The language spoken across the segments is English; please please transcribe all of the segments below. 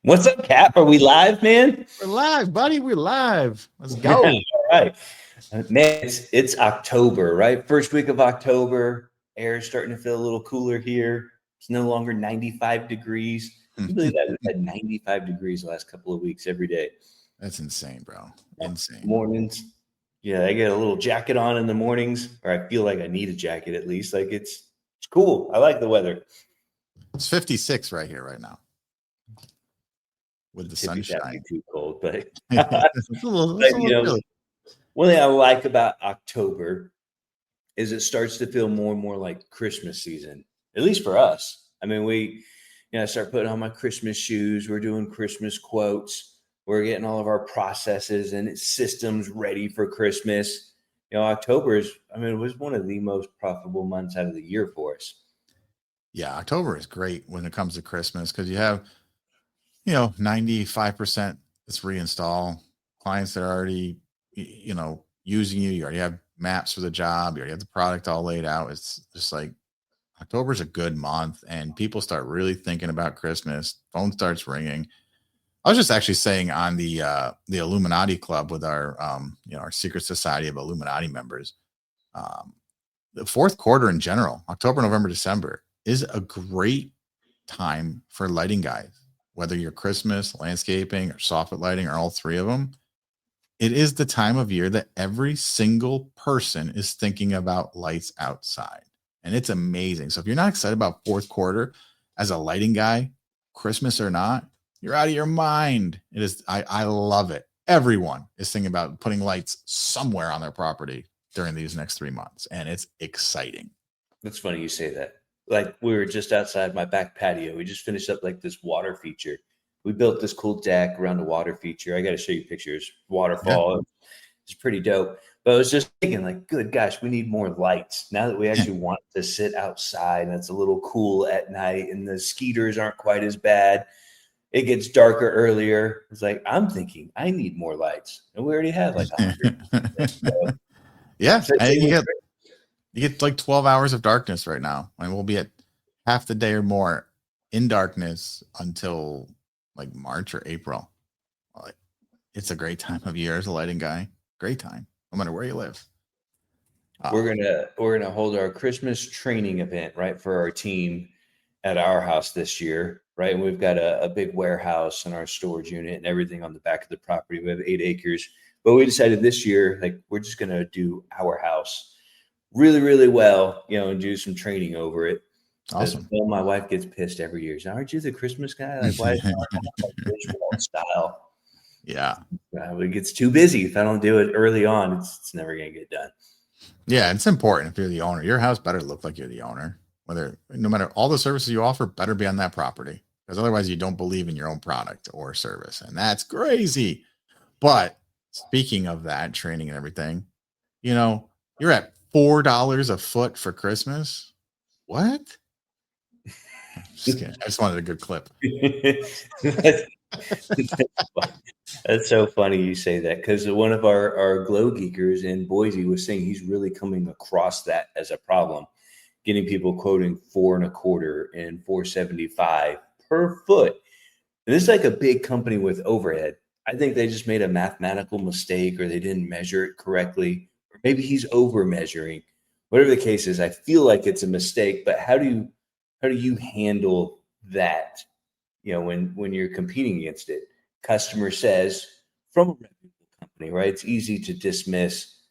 What's up, Cap? Are we live, man? We're live, buddy. We're live. Let's go. All right. Man, it's October, right? First week of October. Air is starting to feel a little cooler here. It's no longer 95 degrees. Can you believe that? We've had 95 degrees the last couple of weeks every day. That's insane, bro. Insane. Mornings. Yeah, I get a little jacket on in the mornings, or I feel like I need a jacket at least. Like it's cool. I like the weather. It's 56 right here right now. With the sunshine. Too cold, but it's a little one thing I like about October is it starts to feel more and more like Christmas season, at least for us. I mean, I start putting on my Christmas shoes. We're doing Christmas quotes. We're getting all of our processes and systems ready for Christmas. October it was one of the most profitable months out of the year for us. Yeah, October is great when it comes to Christmas because you have 95% it's reinstall. Clients that are already, using you. You already have maps for the job. You already have the product all laid out. It's just like October is a good month and people start really thinking about Christmas. Phone starts ringing. I was just actually saying on the Illuminati Club with our, our secret society of Illuminati members, the fourth quarter in general, October, November, December is a great time for lighting guys. Whether you're Christmas, landscaping, or soffit lighting, or all three of them, it is the time of year that every single person is thinking about lights outside. And it's amazing. So if you're not excited about fourth quarter as a lighting guy, Christmas or not, you're out of your mind. It is. I love it. Everyone is thinking about putting lights somewhere on their property during these next 3 months. And it's exciting. That's funny you say that. Like we were just outside my back patio. We just finished up like this water feature. We built this cool deck around the water feature. I got to show you pictures. Waterfall. Yeah. It's pretty dope. But I was just thinking like, good gosh, we need more lights now that we actually want to sit outside and it's a little cool at night and the skeeters aren't quite as bad. It gets darker earlier. It's like, I'm thinking I need more lights. And we already have like 100. So, yeah. You get like 12 hours of darkness right now. And we'll be at half the day or more in darkness until like March or April. It's a great time of year as a lighting guy. Great time, no matter where you live. We're gonna hold our Christmas training event, right, for our team at our house this year, right? And we've got a big warehouse and our storage unit and everything on the back of the property. We have 8 acres. But we decided this year, like, we're just gonna do our house really, really well, and do some training over it. Awesome. Well, my wife gets pissed every year. She's, aren't you the Christmas guy? Like, why is it like visual style? Yeah. It gets too busy. If I don't do it early on, it's never going to get done. Yeah, it's important if you're the owner. Your house better look like you're the owner. No matter all the services you offer, better be on that property. Because otherwise you don't believe in your own product or service. And that's crazy. But speaking of that, training and everything, you're at $4 a foot for Christmas. What? Just kidding. I just wanted a good clip. That's so funny you say that because one of our glow geekers in Boise was saying he's really coming across that as a problem, getting people quoting $4.25 and $4.75 per foot. And this is like a big company with overhead. I think they just made a mathematical mistake or they didn't measure it correctly, or maybe he's over measuring. Whatever the case is, I feel like it's a mistake. But how do you handle that? When you're competing against it, customer says from a reputable company, right? It's easy to dismiss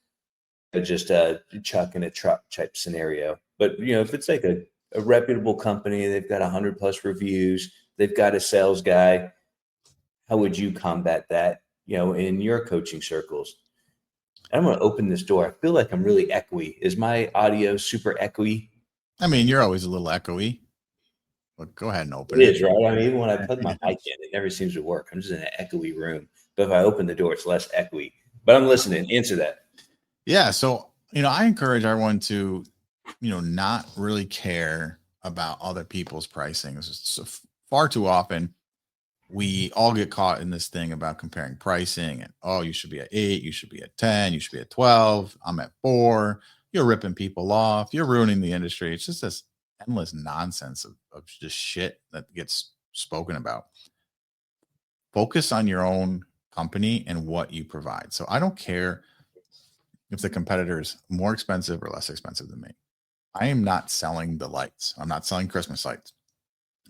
just a chuck in a truck type scenario. But if it's like a reputable company, they've got 100+ reviews, they've got a sales guy. How would you combat that? In your coaching circles. I'm going to open this door. I feel like I'm really echoey. Is my audio super echoey? I mean, you're always a little echoey. But go ahead and open it. It is, right? I mean, even when I plug my mic in, it never seems to work. I'm just in an echoey room. But if I open the door, it's less echoey. But I'm listening. Answer that. Yeah. So, I encourage everyone to, not really care about other people's pricing. So far too often, we all get caught in this thing about comparing pricing and, oh, you should be at 8, you should be at 10, you should be at 12. I'm at 4. You're ripping people off. You're ruining the industry. It's just this endless nonsense of just shit that gets spoken about. focus on your own company and what you provide. So I don't care if the competitor is more expensive or less expensive than me. I am not selling the lights. I'm not selling Christmas lights.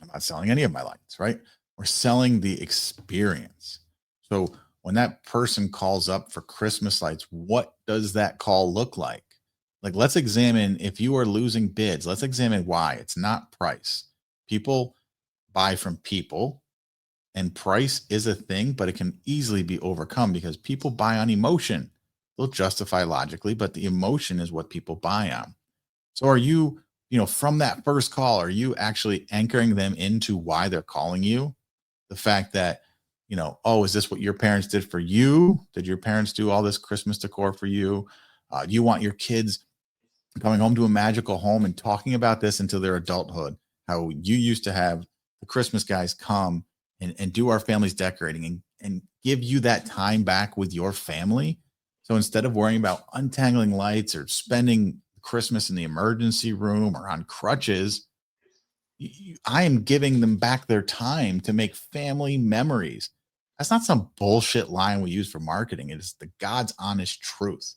I'm not selling any of my lights, right? We're selling the experience. So when that person calls up for Christmas lights, what does that call look like? Like, let's examine if you are losing bids, let's examine why. It's not price. People buy from people, and price is a thing, but it can easily be overcome because people buy on emotion. They'll justify logically, but the emotion is what people buy on. So are you, from that first call, are you actually anchoring them into why they're calling you? The fact that, oh, is this what your parents did for you? Did your parents do all this Christmas decor for you? Do you want your kids coming home to a magical home and talking about this until their adulthood? How you used to have the Christmas guys come and do our family's decorating and give you that time back with your family. So instead of worrying about untangling lights or spending Christmas in the emergency room or on crutches, I am giving them back their time to make family memories. That's not some bullshit line we use for marketing. It is the God's honest truth.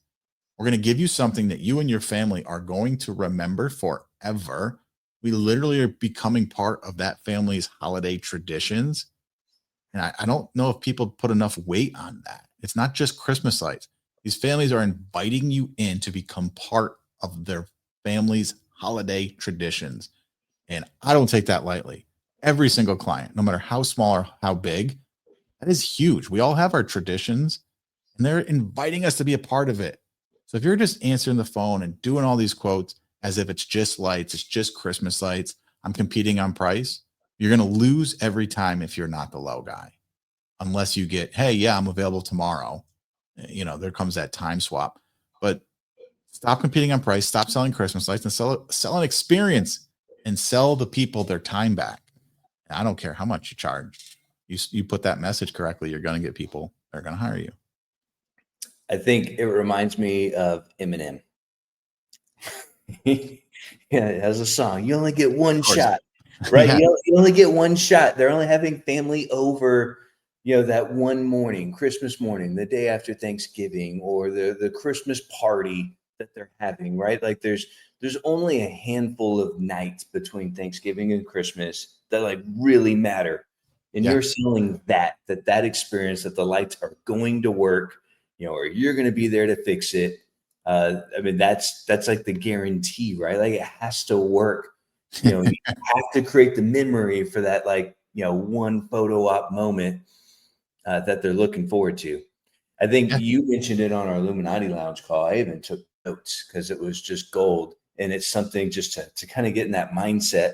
We're going to give you something that you and your family are going to remember forever. We literally are becoming part of that family's holiday traditions. And I don't know if people put enough weight on that. It's not just Christmas lights. These families are inviting you in to become part of their family's holiday traditions. And I don't take that lightly. Every single client, no matter how small or how big, that is huge. We all have our traditions and they're inviting us to be a part of it. So if you're just answering the phone and doing all these quotes as if it's just lights, it's just Christmas lights, I'm competing on price, you're going to lose every time if you're not the low guy. Unless you get, hey, yeah, I'm available tomorrow. There comes that time swap. But stop competing on price, stop selling Christmas lights and sell an experience and sell the people their time back. And I don't care how much you charge. You put that message correctly, you're going to get people that are going to hire you. I think it reminds me of Eminem. Yeah, it has a song. You only get one shot, right? Yeah. You only get one shot. They're only having family over, that one morning, Christmas morning, the day after Thanksgiving, or the Christmas party that they're having, right? Like there's only a handful of nights between Thanksgiving and Christmas that like really matter. And Yeah. you're selling that experience, that the lights are going to work, or you're going to be there to fix it. I mean, that's like the guarantee, right? Like it has to work. You have to create the memory for that, like, one photo op moment that they're looking forward to. I think Yeah. you mentioned it on our Illuminati Lounge call. I even took notes because it was just gold. And it's something just to kind of get in that mindset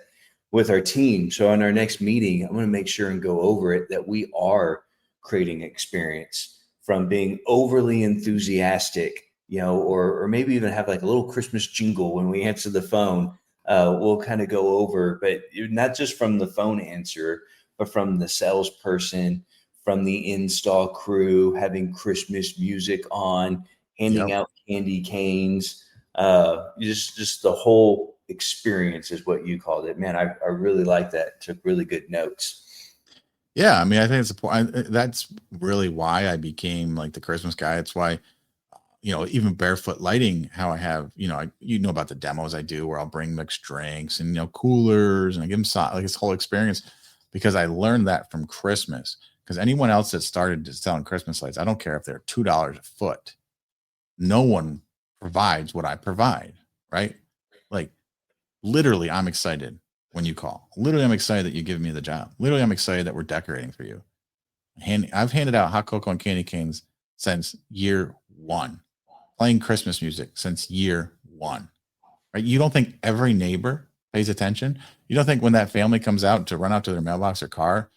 with our team. So on our next meeting, I'm going to make sure and go over it, that we are creating experience, from being overly enthusiastic, or maybe even have like a little Christmas jingle when we answer the phone. We'll kind of go over, but not just from the phone answer, but from the salesperson, from the install crew, having Christmas music on, handing Yep. out candy canes. Just the whole experience is what you called it. Man, I really like that. Took really good notes. Yeah. I mean, I think it's a point. That's really why I became like the Christmas guy. It's why, even barefoot lighting, how I have, about the demos I do where I'll bring mixed drinks and, coolers, and I give them like this whole experience, because I learned that from Christmas. Because anyone else that started selling Christmas lights, I don't care if they're $2 a foot, no one provides what I provide, right? Like literally, I'm excited when you call. Literally, I'm excited that you give me the job. Literally, I'm excited that we're decorating for you. I've handed out hot cocoa and candy canes since year one, playing Christmas music since year one, right? You don't think every neighbor pays attention? You don't think when that family comes out to run out to their mailbox or car,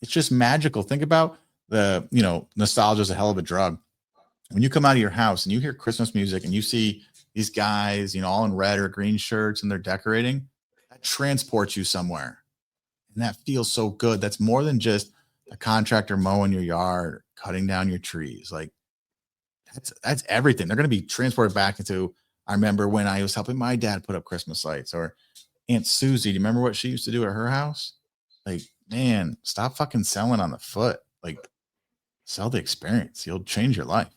it's just magical. Think about nostalgia is a hell of a drug. When you come out of your house and you hear Christmas music and you see these guys, all in red or green shirts and they're decorating, that transports you somewhere. And that feels so good. That's more than just a contractor mowing your yard, cutting down your trees. Like that's everything. They're going to be transported back into, I remember when I was helping my dad put up Christmas lights, or Aunt Susie. Do you remember what she used to do at her house? Like, man, stop fucking selling on the foot. like sell the experience. You'll change your life.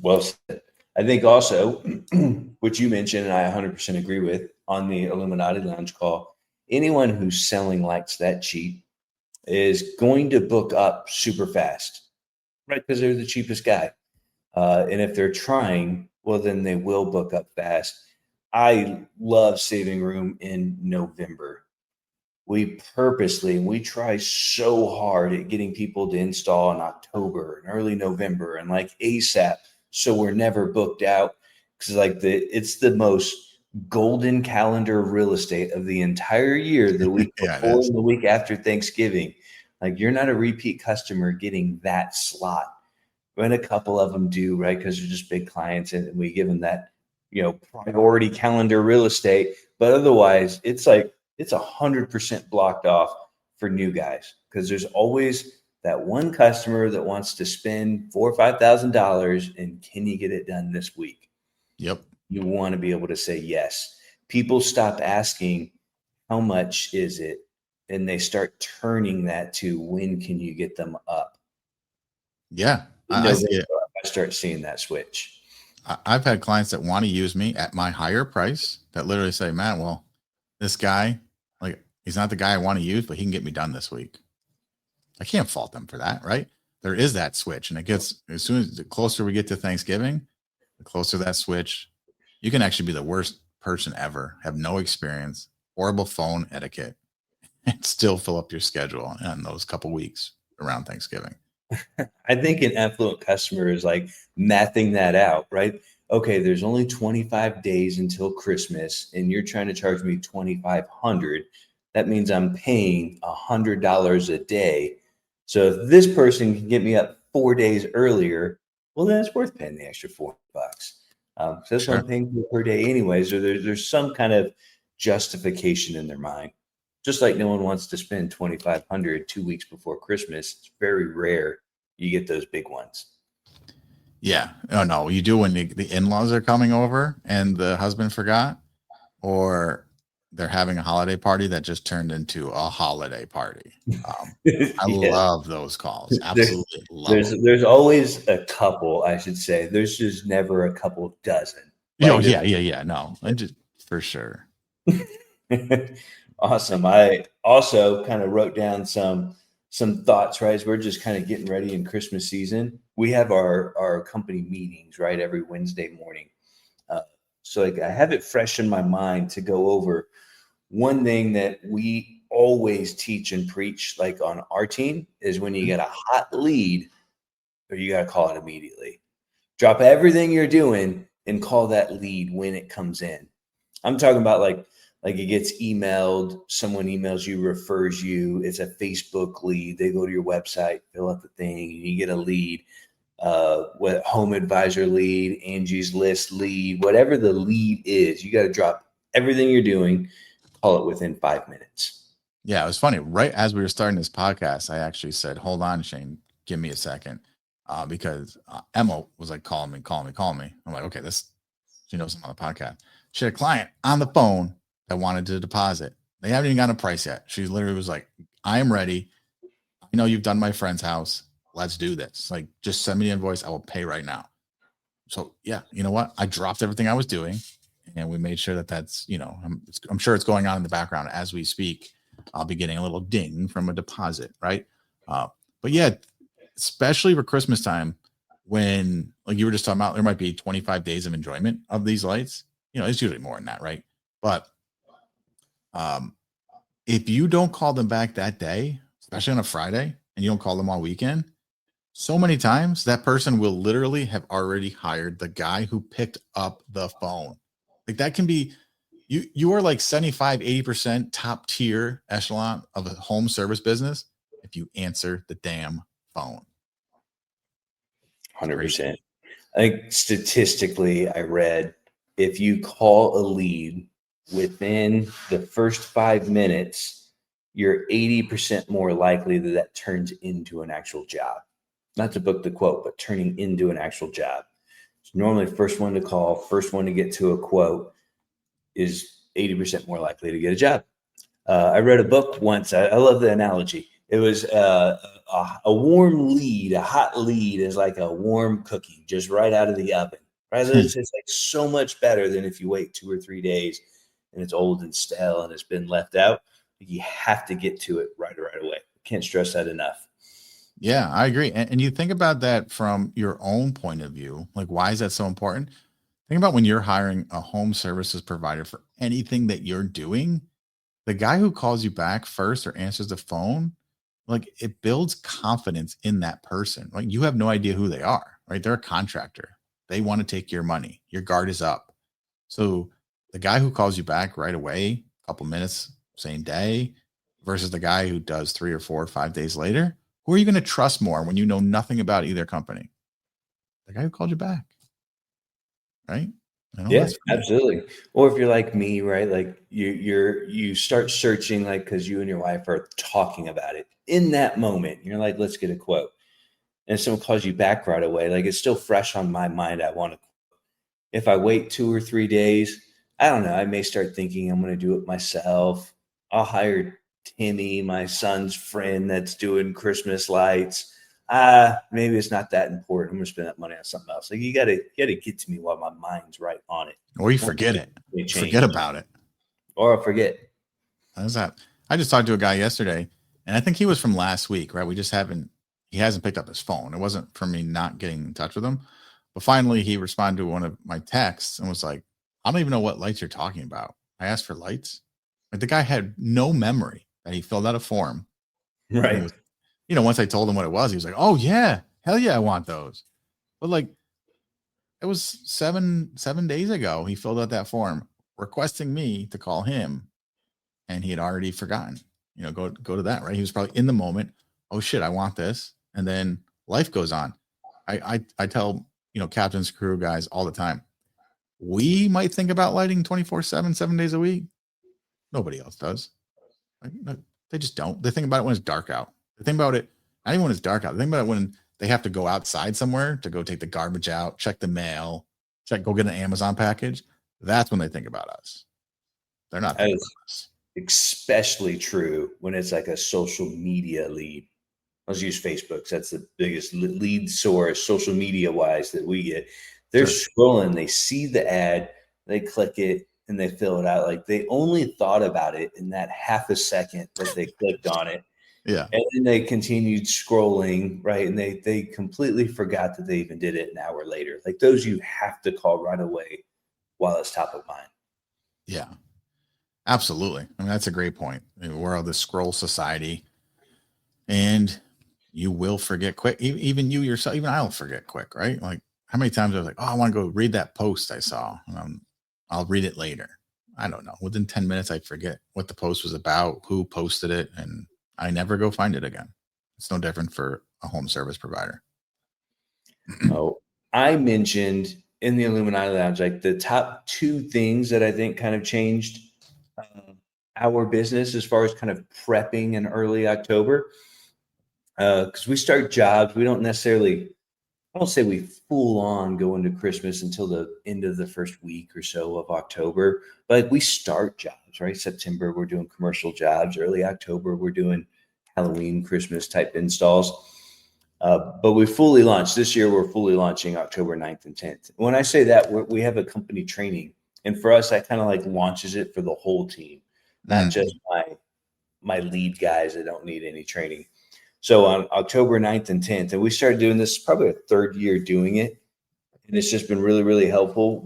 Well said. I think also, what you mentioned, and I 100% agree with on the Illuminati Lounge call, anyone who's selling lights that cheap is going to book up super fast, right? Because they're the cheapest guy. And if they're trying, well, then they will book up fast. I love saving room in November. We try so hard at getting people to install in October and early November and like ASAP. So we're never booked out because it's the most golden calendar real estate of the entire year, the week Yeah, it before is. and the week after Thanksgiving. Like you're not a repeat customer getting that slot. And a couple of them do, right? Because they're just big clients and we give them that, priority calendar real estate. But otherwise, it's 100% blocked off for new guys because there's always that one customer that wants to spend $4,000 or $5,000 and can you get it done this week? Yep. You want to be able to say yes. People stop asking how much is it and they start turning that to when can you get them up? Yeah. In I see November, it. I start seeing that switch. I've had clients that want to use me at my higher price that literally say, "Man, well, this guy, like, he's not the guy I want to use, but he can get me done this week." I can't fault them for that, right? There is that switch, and it gets as soon as the closer we get to Thanksgiving, the closer that switch. You can actually be the worst person ever, have no experience, horrible phone etiquette, and still fill up your schedule in those couple weeks around Thanksgiving. I think an affluent customer is like mapping that out, right? Okay, there's only 25 days until Christmas, and you're trying to charge me 2,500. That means I'm paying $100 a day. So if this person can get me up 4 days earlier, well, then it's worth paying the extra $4. So that's what I'm Sure. paying per day anyway. So there's some kind of justification in their mind. Just like no one wants to spend 2,500 2 weeks before Christmas. It's very rare you get those big ones. Yeah. Oh no, you do when the in-laws are coming over and the husband forgot, or they're having a holiday party that just turned into a holiday party. I Yeah. love those calls. There's Absolutely love there's them. there's always a couple, I should say. There's just never a couple dozen. Oh Like yeah, yeah, yeah. No, I just for sure. awesome. I also kind of wrote down some thoughts, right? As we're just kind of getting ready in Christmas season. We have our company meetings, right, every Wednesday morning. Uh, so like I have it fresh in my mind to go over one thing that we always teach and preach, like on our team, is when you get a hot lead, or you got to call it immediately. Drop everything you're doing and call that lead when it comes in. I'm talking about like it gets emailed, someone emails you, refers you, it's a Facebook lead. They go to your website, fill out the thing, and you get a lead. What home advisor lead, Angie's List lead, whatever the lead is, you got to drop everything you're doing, call it within 5 minutes. Yeah, it was funny. Right as we were starting this podcast, I actually said, "Hold on, Shane, give me a second," because Emma was like, "Call me, call me, call me." I'm like, "Okay, this." She knows I'm on the podcast. She had a client on the phone that wanted to deposit. They haven't even gotten a price yet. She literally was like, "I am ready. I know you've done my friend's house. Let's do this. Like, just send me the invoice. I will pay right now." So yeah, you know what? I dropped everything I was doing, and we made sure that that's I'm sure it's going on in the background as we speak. I'll be getting a little ding from a deposit, right? But yeah, especially for Christmas time, when like you were just talking about, there might be 25 days of enjoyment of these lights. It's usually more than that, right? But um, if you don't call them back that day, especially on a Friday, and you don't call them all weekend, so many times that person will literally have already hired the guy who picked up the phone. Like that can be you are like 75, 80% top tier echelon of a home service business if you answer the damn phone. 100%. I think statistically, I read if you call a lead within the first 5 minutes, you're 80% more likely that turns into an actual job. Not to book the quote, but turning into an actual job. So normally, first one to call, first one to get to a quote is 80% more likely to get a job. I read a book once. I love the analogy. It was a warm lead. A hot lead is like a warm cookie, just right out of the oven. Right? It's like so much better than if you wait 2 or 3 days and it's old and stale and it's been left out. You have to get to it right away. Can't stress that enough. Yeah, I agree. And you think about that from your own point of view. Like, why is that so important? Think about when you're hiring a home services provider for anything that you're doing, the guy who calls you back first or answers the phone, like it builds confidence in that person. Like you have no idea who they are, right? They're a contractor. They want to take your money. Your guard is up. So the guy who calls you back right away, a couple minutes, same day, versus the guy who does 3 or 4 or 5 days later, who are you going to trust more when you know nothing about either company? The guy who called you back, right? Yeah, That's absolutely. Or if you're like me, right? Like you start searching, like because you and your wife are talking about it in that moment. You're like, let's get a quote, and someone calls you back right away. Like it's still fresh on my mind. I want to. If I wait 2 or 3 days, I don't know. I may start thinking I'm going to do it myself. I'll hire Timmy, my son's friend that's doing Christmas lights. Maybe it's not that important. I'm going to spend that money on something else. Like you gotta get to me while my mind's right on it. or you Once forget it. they Forget change, about it. or I'll forget. How's that? I just talked to a guy yesterday, and I think he was from last week, right? He hasn't picked up his phone. It wasn't for me not getting in touch with him. But finally, he responded to one of my texts and was like, I don't even know what lights you're talking about. I asked for lights. Like the guy had no memory that he filled out a form. And he Right. was, once I told him what it was, he was like, oh, yeah, hell yeah, I want those. But like, it was seven days ago, he filled out that form requesting me to call him, and he had already forgotten. Go to that, right? He was probably in the moment. Oh shit, I want this, and then life goes on. I tell captains, crew guys all the time. We might think about lighting 24/7, 7 days a week. Nobody else does. Like, they just don't. They think about it when it's dark out. They think about it not even when it's dark out. They think about it when they have to go outside somewhere to go take the garbage out, check the mail, go get an Amazon package. That's when they think about us. They're not That thinking is about us. especially true when it's like a social media lead. Let's use Facebook. That's the biggest lead source, social media wise, that we get. They're Sure. scrolling, they see the ad, they click it, and they fill it out. Like they only thought about it in that half a second that they clicked on it. Yeah. And then they continued scrolling, right? And they completely forgot that they even did it an hour later. Like those you have to call right away while it's top of mind. Yeah. Absolutely. I mean, that's a great point. We're all this scroll society, and you will forget quick. Even you yourself, even I'll forget quick, right? Like, how many times I was like, oh, I want to go read that post I saw. I'll read it later. I don't know. Within 10 minutes, I forget what the post was about, who posted it, and I never go find it again. It's no different for a home service provider. Oh, I mentioned in the Illuminati Lounge, like the top two things that I think kind of changed our business as far as kind of prepping in early October. Because we start jobs, we don't necessarily, I don't say we full on go into Christmas until the end of the first week or so of October, but like we start jobs, right? September, we're doing commercial jobs. Early October, we're doing Halloween, Christmas type installs. But we fully launched this year. We're fully launching October 9th and 10th. When I say that, we have a company training. And for us, that kind of like launches it for the whole team, not just my lead guys that don't need any training. So on October 9th and 10th, and we started doing this probably a third year doing it. And it's just been really, really helpful.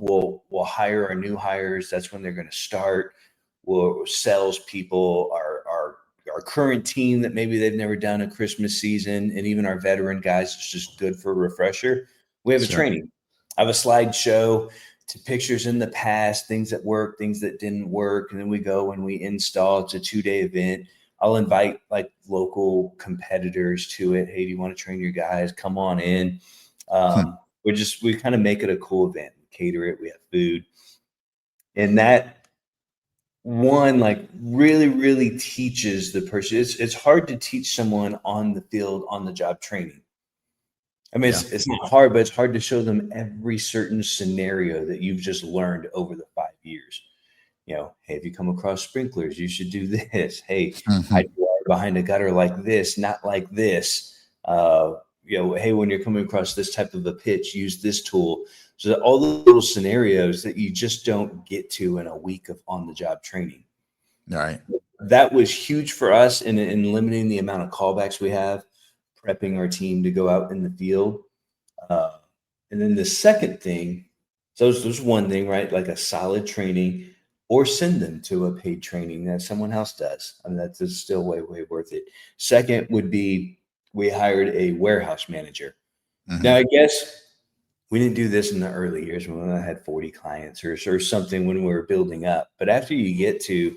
We'll hire our new hires. That's when they're going to start. We'll salespeople, our current team that maybe they've never done a Christmas season, and even our veteran guys. It's just good for a refresher. We have a training. I have a slideshow to pictures in the past, things that worked, things that didn't work, and then we go and we install. It's a 2-day event. I'll invite like local competitors to it. Hey, do you want to train your guys? Come on in. We kind of make it a cool event, cater it. We have food, and that one like really, really teaches the person. It's hard to teach someone on the field, on the job training. I mean, it's not hard, but it's hard to show them every certain scenario that you've just learned over the 5 years. Hey, if you come across sprinklers, you should do this. Hey, I do behind a gutter like this, not like this. Hey, when you're coming across this type of a pitch, use this tool. So all the little scenarios that you just don't get to in a week of on-the-job training. All right. That was huge for us in limiting the amount of callbacks we have, prepping our team to go out in the field. And then the second thing, so there's one thing, right? Like a solid training, or send them to a paid training that someone else does. I mean, that's still way, way worth it. Second would be we hired a warehouse manager. Mm-hmm. Now, I guess we didn't do this in the early years when I had 40 clients or something when we were building up. But after you get to,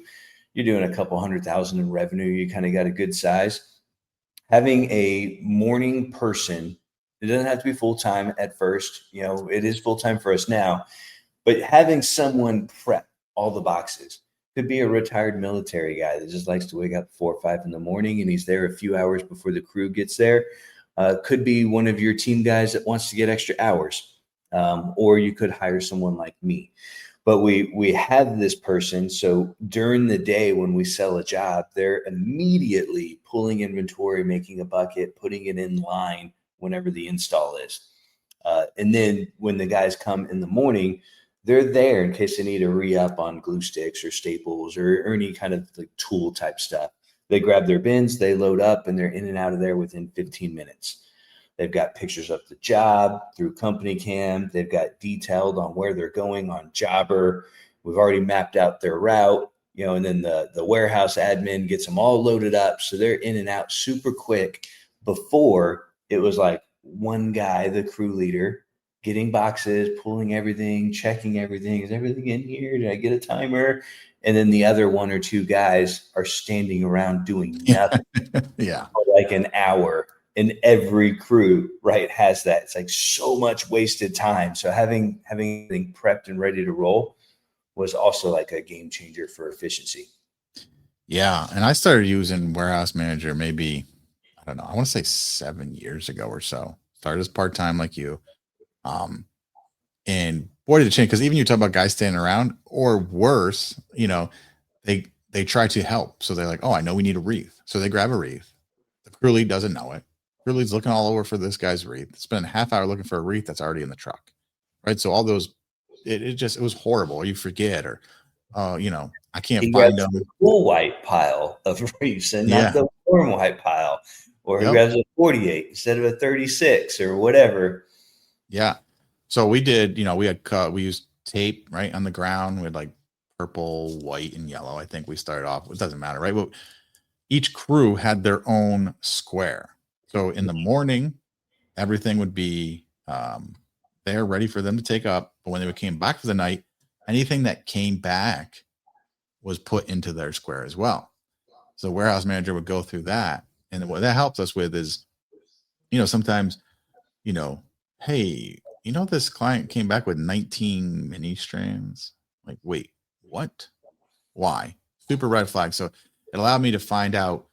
you're doing a couple 100,000 in revenue, you kind of got a good size. Having a morning person, it doesn't have to be full-time at first. It is full-time for us now, but having someone prep all the boxes. Could be a retired military guy that just likes to wake up 4 or 5 in the morning and he's there a few hours before the crew gets there. Could be one of your team guys that wants to get extra hours, or you could hire someone like me. But we have this person, so during the day when we sell a job, they're immediately pulling inventory, making a bucket, putting it in line whenever the install is. And then when the guys come in the morning, they're there in case they need a re-up on glue sticks or staples or any kind of like tool type stuff. They grab their bins, they load up, and they're in and out of there within 15 minutes. They've got pictures of the job through company cam. They've got detailed on where they're going on Jobber. We've already mapped out their route, and then the warehouse admin gets them all loaded up. So they're in and out super quick. Before, it was like one guy, the crew leader, getting boxes, pulling everything, checking everything. Is everything in here? Did I get a timer? And then the other 1 or 2 guys are standing around doing nothing for like an hour. And every crew, right, has that. It's like so much wasted time. So having everything prepped and ready to roll was also like a game changer for efficiency. Yeah. And I started using Warehouse Manager maybe, I don't know, I want to say 7 years ago or so. Started as part-time like you. And boy, did it change, because even you talk about guys standing around, or worse, they try to help. So they're like, oh, I know we need a wreath. So they grab a wreath. The crew lead doesn't know it. Crew lead's looking all over for this guy's wreath. Spend a half hour looking for a wreath that's already in the truck. Right. So all those, it was horrible. Or you forget, or I can't find them. The full white pile of wreaths and not the warm white pile, or he grabs a 48 instead of a 36 or whatever. Yeah. So we did, we used tape right on the ground. We had like purple, white, and yellow. I think we started off. It doesn't matter, right? But each crew had their own square. So in the morning, everything would be there ready for them to take up. But when they came back for the night, anything that came back was put into their square as well. So the warehouse manager would go through that. And what that helps us with is, sometimes, hey, this client came back with 19 mini strands. Like, wait, what? Why? Super red flag. So it allowed me to find out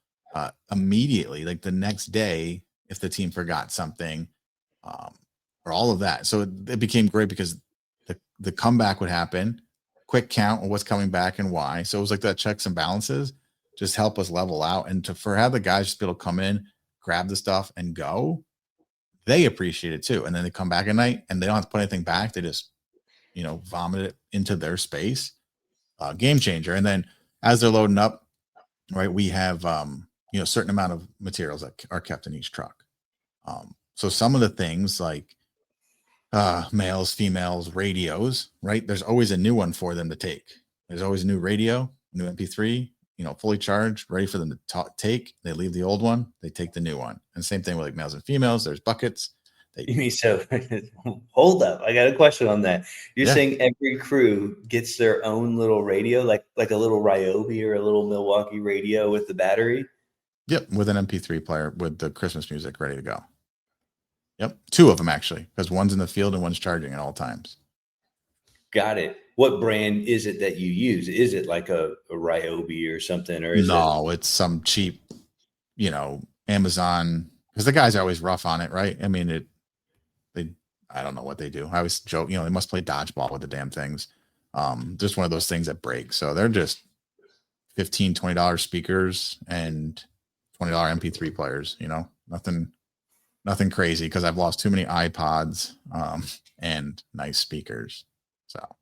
immediately, like the next day, if the team forgot something, or all of that. So it became great because the comeback would happen, quick count on what's coming back and why. So it was like that checks and balances just help us level out. And for have the guys just be able to come in, grab the stuff and go, they appreciate it too. And then they come back at night and they don't have to put anything back. They just, vomit it into their space. Game changer. And then as they're loading up, right, we have, a certain amount of materials that are kept in each truck. So some of the things like males, females, radios, right? There's always a new one for them to take. There's always a new radio, new MP3, fully charged, ready for them to take. They leave the old one, they take the new one. And same thing with like males and females. There's buckets. So hold up, I got a question on that. You're saying every crew gets their own little radio, like a little Ryobi or a little Milwaukee radio with the battery? Yep, with an MP3 player with the Christmas music ready to go. Yep, 2 of them actually, because one's in the field and one's charging at all times. Got it. What brand is it that you use? Is it like a Ryobi or something, or is it's some cheap, Amazon? Because the guys are always rough on it, right? I mean, I don't know what they do. I always joke, they must play dodgeball with the damn things. Just one of those things that break. So they're just $15, $20 speakers and $20 MP3 players, nothing crazy because I've lost too many iPods and nice speakers. So Got it.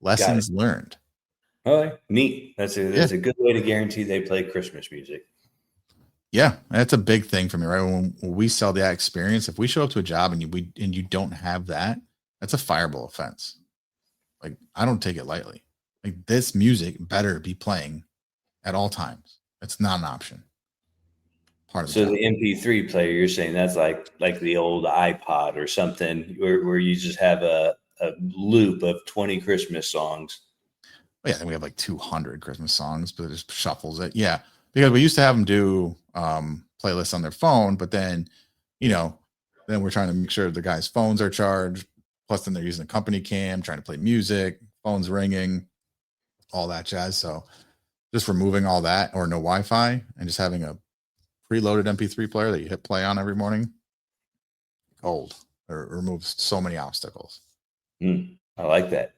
lessons learned. All right, neat. That's Yeah. a good way to guarantee they play Christmas music. Yeah, that's a big thing for me, right? When we sell that experience, if we show up to a job and you don't have that, that's a fireable offense. Like I don't take it lightly. Like this music better be playing at all times. It's not an option. Part of the So job. the MP3 player, you're saying that's like the old iPod or something, where you just have a loop of 20 Christmas songs. Yeah, then we have like 200 Christmas songs, but it just shuffles it. Yeah, because we used to have them do playlists on their phone, but then, then we're trying to make sure the guys' phones are charged. Plus, then they're using a company cam, trying to play music, phones ringing, all that jazz. So, just removing all that or no Wi-Fi and just having a preloaded MP3 player that you hit play on every morning, gold. Or removes so many obstacles. I like that.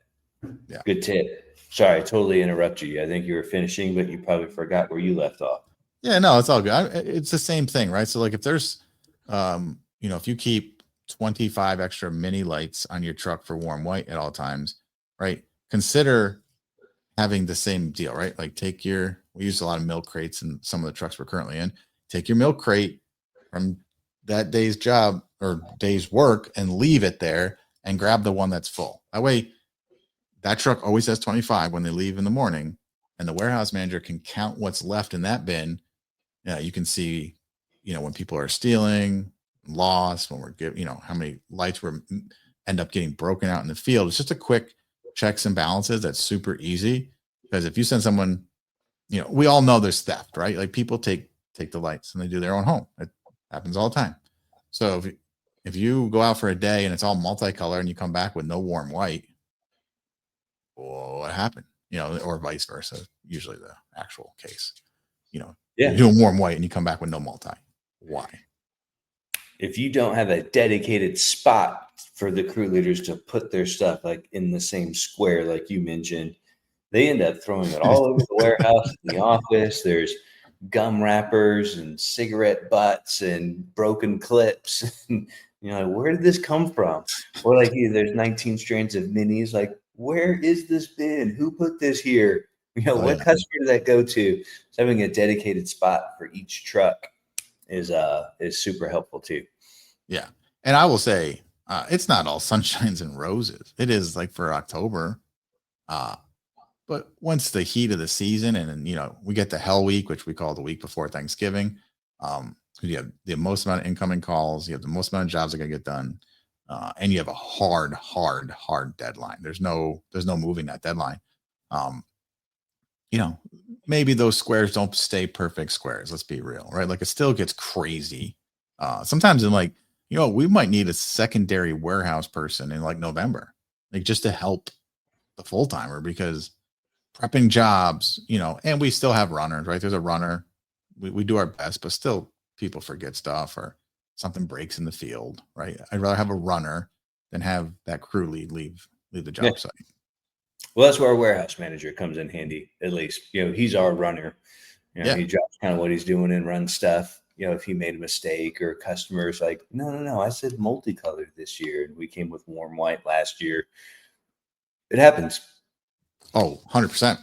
Yeah. Good tip. Sorry, I totally interrupted you. I think you were finishing, but you probably forgot where you left off. Yeah, no, it's all good. It's the same thing, right? So like if there's, if you keep 25 extra mini lights on your truck for warm white at all times, right? Consider having the same deal, right? Like we use a lot of milk crates in some of the trucks we're currently in. Take your milk crate from that day's job or day's work and leave it there and grab the one that's full. That way, that truck always has 25 when they leave in the morning, and the warehouse manager can count what's left in that bin. Yeah, you can see, when people are stealing, lost, when we're giving, how many lights were end up getting broken out in the field. It's just a quick checks and balances that's super easy. Because if you send someone, we all know there's theft, right? Like people take the lights and they do their own home. It happens all the time. So if you go out for a day and it's all multicolor and you come back with no warm white, what happened? Or vice versa. Usually the actual case. Yeah. You're doing warm white and you come back with no multi. Why? If you don't have a dedicated spot for the crew leaders to put their stuff like in the same square, like you mentioned, they end up throwing it all over the warehouse, in the office. There's gum wrappers and cigarette butts and broken clips. And you're like, where did this come from? Or like, there's 19 strands of minis. Like, where is this bin? Who put this here? What customer did that go to? So having a dedicated spot for each truck is super helpful too. Yeah. And I will say, it's not all sunshines and roses. It is like for October. But once the heat of the season and we get the hell week, which we call the week before Thanksgiving, you have the most amount of incoming calls, you have the most amount of jobs that are going to get done, and you have a hard deadline. There's no moving that deadline. Maybe those squares don't stay perfect squares. Let's be real, right? Like it still gets crazy. Sometimes in like, we might need a secondary warehouse person in like November, like just to help the full timer because prepping jobs, and we still have runners, right? There's a runner. We do our best, but still people forget stuff or something breaks in the field, right? I'd rather have a runner than have that crew leave the job site. Well, that's where our warehouse manager comes in handy, at least. He's our runner. He drops kind of what he's doing and runs stuff. If he made a mistake or customers like, no, I said multicolored this year and we came with warm white last year. It happens. Oh, 100%.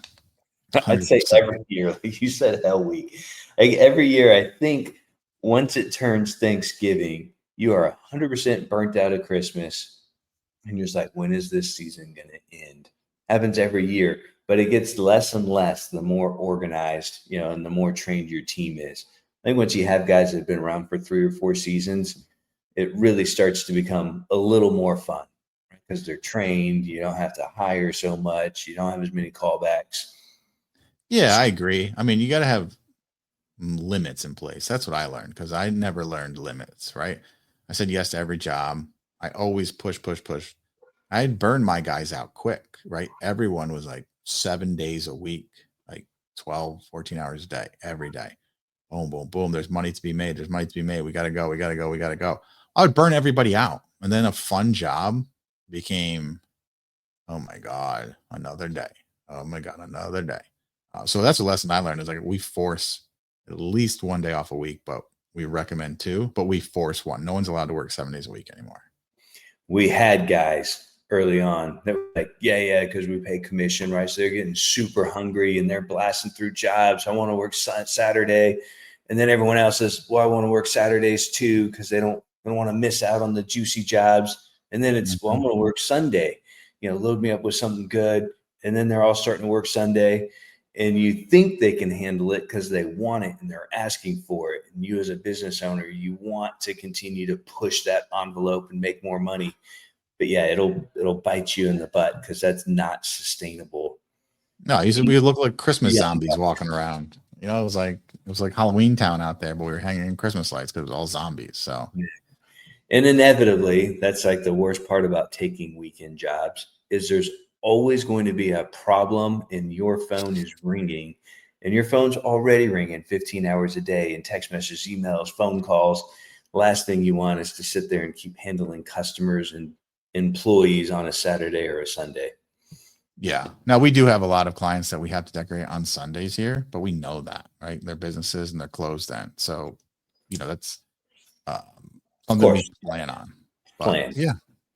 I'd say every year, like you said, hell week. Like every year, I think once it turns Thanksgiving, you are 100% burnt out at Christmas. And you're just like, when is this season going to end? Happens every year, but it gets less and less the more organized, and the more trained your team is. I think once you have guys that have been around for 3 or 4 seasons, it really starts to become a little more fun because they're trained. You don't have to hire so much. You don't have as many callbacks. Yeah, I agree. I mean, you got to have limits in place. That's what I learned because I never learned limits, right? I said yes to every job. I always push. I'd burn my guys out quick, right? Everyone was like 7 days a week, like 12, 14 hours a day, every day. Boom, boom, boom. There's money to be made. We got to go. I would burn everybody out. And then a fun job became, oh my God, another day. Oh my God, another day. So that's a lesson I learned is like we force at least 1 day off a week, but we recommend 2, but we force 1. No one's allowed to work 7 days a week anymore. We had guys early on that were like, yeah, because we pay commission, right? So they're getting super hungry and they're blasting through jobs. I want to work Saturday. And then everyone else says, well, I want to work Saturdays too, because they don't want to miss out on the juicy jobs. And then it's, well, I'm going to work Sunday, load me up with something good. And then they're all starting to work Sunday. And you think they can handle it because they want it and they're asking for it. And you as a business owner, you want to continue to push that envelope and make more money. But yeah, it'll bite you in the butt because that's not sustainable. No, we look like Christmas zombies walking around. It was like Halloween Town out there, but we were hanging in Christmas lights because it was all zombies. So, and inevitably, that's like the worst part about taking weekend jobs is there's always going to be a problem and your phone is ringing and your phone's already ringing 15 hours a day and text messages, emails, phone calls. Last thing you want is to sit there and keep handling customers and employees on a Saturday or a Sunday. Yeah. Now we do have a lot of clients that we have to decorate on Sundays here, but we know that, right? They're businesses and they're closed then. So, that's something we plan on. But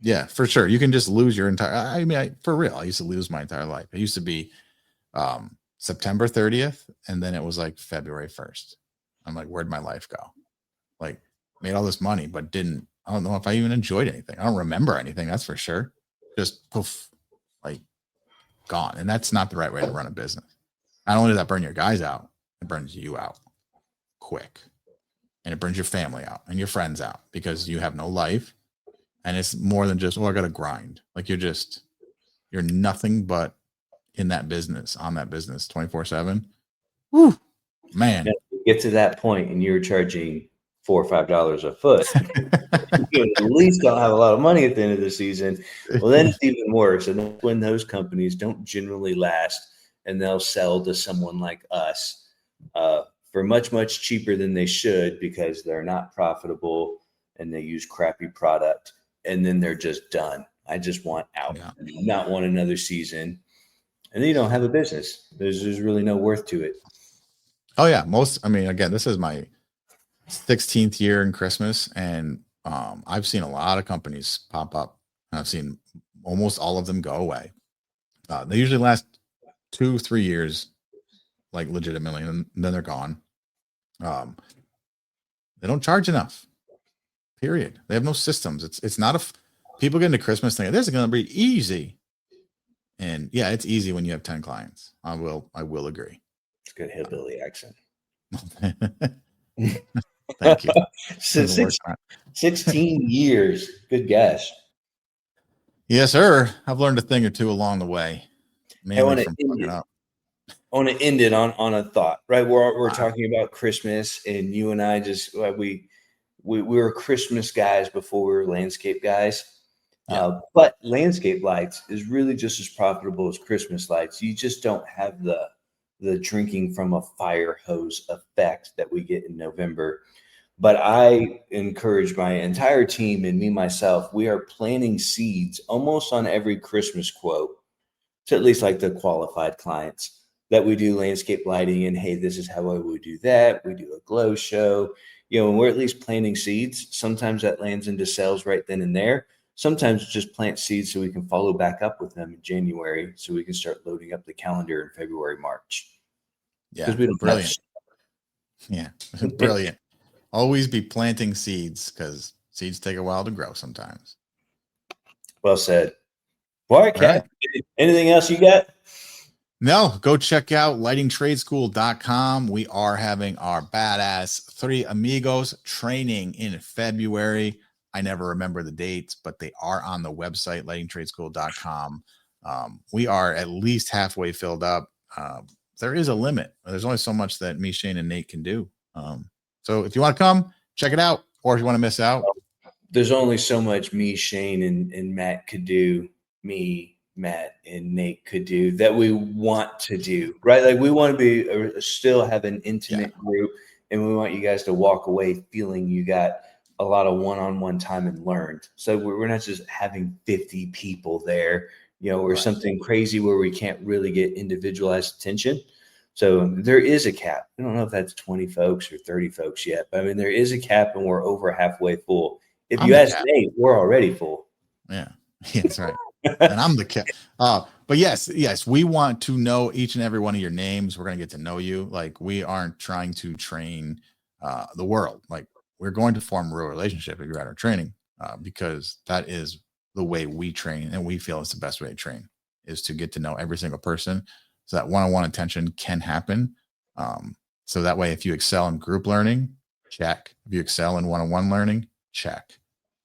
yeah, for sure. You can just lose your entire, for real, I used to lose my entire life. It used to be September 30th. And then it was like February 1st. I'm like, where'd my life go? Like made all this money, but I don't know if I even enjoyed anything. I don't remember anything. That's for sure. Just poof, like gone. And that's not the right way to run a business. Not only does that burn your guys out, it burns you out quick. And it burns your family out and your friends out because you have no life. And it's more than just, I got to grind. Like you're nothing but in that business, on that business 24/7. Woo, man. Now, get to that point and you're charging $4 or $5 a foot. You at least don't have a lot of money at the end of the season. Well, then it's even worse. And that's when those companies don't generally last and they'll sell to someone like us for much, much cheaper than they should because they're not profitable and they use crappy product. And then they're just done. I just want out. Yeah. I do not want another season. And then you don't have a business. There's really no worth to it. Oh yeah. Again, this is my 16th year in Christmas. And I've seen a lot of companies pop up. And I've seen almost all of them go away. They usually last 2-3 years, like legitimately, and then they're gone. They don't charge enough. Period. They have no systems. It's not people get into Christmas thinking this is going to be easy. And yeah, it's easy when you have 10 clients. I will agree. It's a good hillbilly accent. Thank you. 16 years. Good guess. Yes, sir. I've learned a thing or two along the way. I want to end it on a thought, right? We're talking about Christmas and you and I just, we were Christmas guys before we were landscape guys. Yeah. But landscape lights is really just as profitable as Christmas lights. You just don't have the drinking from a fire hose effect that we get in November. But I encourage my entire team and me, myself, we are planting seeds almost on every Christmas quote to at least like the qualified clients that we do landscape lighting and, hey, this is how I would do that. We do a glow show, and we're at least planting seeds. Sometimes that lands into sales right then and there. Sometimes just plant seeds so we can follow back up with them in January so we can start loading up the calendar in February, March. Yeah, brilliant. Yeah, brilliant. Always be planting seeds because seeds take a while to grow sometimes. Well said. All right. Anything else you got? No, go check out lightingtradeschool.com. We are having our badass 3 Amigos training in February. I never remember the dates, but they are on the website, lightingtradeschool.com. We are at least halfway filled up. There is a limit. There's only so much that me, Shane, and Nate can do. So if you want to come, check it out. Or if you want to miss out. There's only so much me, Shane, and Matt could do. Me, Matt, and Nate could do that we want to do, right? Like we want to be still have an intimate group, and we want you guys to walk away feeling you got a lot of one-on-one time and learned. So we're not just having 50 people there, or something crazy where we can't really get individualized attention. So there is a cap. I don't know if that's 20 folks or 30 folks yet, but I mean, there is a cap and we're over halfway full. If I'm you the ask cap. Nate, we're already full. Yeah. Yeah, that's right. And I'm the cap. But yes, we want to know each and every one of your names. We're going to get to know you. Like, we aren't trying to train the world. Like, we're going to form a real relationship if you're at our training, because that is the way we train, and we feel it's the best way to train, is to get to know every single person, so that one-on-one attention can happen. So that way, if you excel in group learning, check. If you excel in one-on-one learning, check.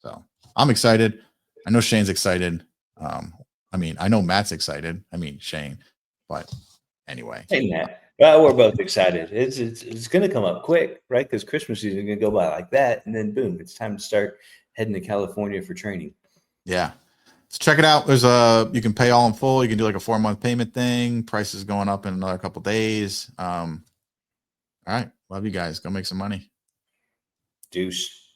So I'm excited. I know Shane's excited. I know Matt's excited. Shane, but anyway. Hey, Matt. Well, we're both excited. It's going to come up quick, right? Because Christmas season is going to go by like that, and then boom, it's time to start heading to California for training. Yeah. So check it out. There's you can pay all in full. You can do like a 4-month payment thing. Price is going up in another couple days. All right. Love you guys. Go make some money. Deuce.